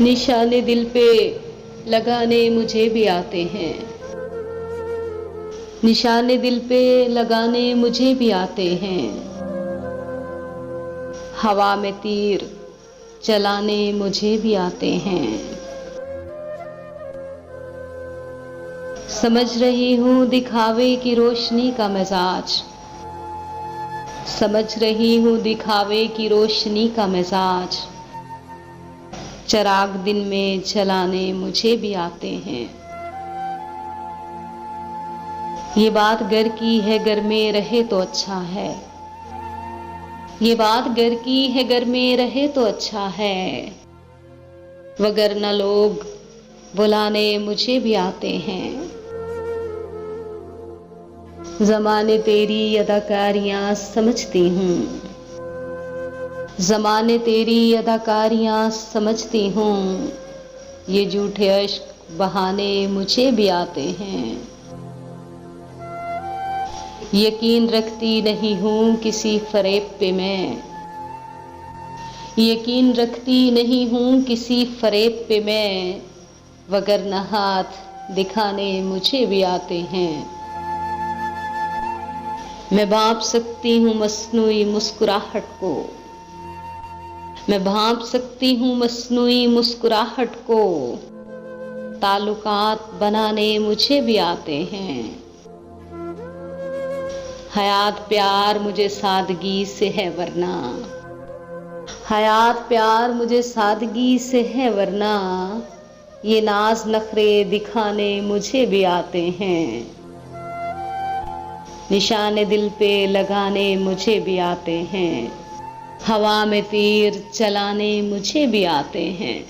निशाने दिल पे लगाने मुझे भी आते हैं। निशाने दिल पे लगाने मुझे भी आते हैं। हवा में तीर चलाने मुझे भी आते हैं। समझ रही हूँ दिखावे की रोशनी का मिजाज। समझ रही हूँ दिखावे की रोशनी का मिजाज। चिराग दिन में जलाने मुझे भी आते हैं। ये बात घर की है, घर में रहे तो अच्छा है। ये बात घर की है, घर में रहे तो अच्छा है। वगरना लोग बुलाने मुझे भी आते हैं। ज़माने तेरी अदाकारियां समझती हूँ। ज़माने तेरी अदाकारियां समझती हूँ। ये झूठे अश्क बहाने मुझे भी आते हैं। यकीन रखती नहीं हूँ किसी फरेब पे मैं। यकीन रखती नहीं हूँ किसी फरेब पे मैं। वगरना हाथ दिखाने मुझे भी आते हैं। मैं भांप सकती हूँ मस्नूई मुस्कुराहट को। मैं भांप सकती हूँ मस्नूई मुस्कुराहट को। ताल्लुकात बनाने मुझे भी आते हैं। हयात प्यार मुझे सादगी से है वरना। हयात प्यार मुझे सादगी से है वरना। ये नाज नखरे दिखाने मुझे भी आते हैं। निशाने दिल पे लगाने मुझे भी आते हैं। हवा में तीर चलाने मुझे भी आते हैं।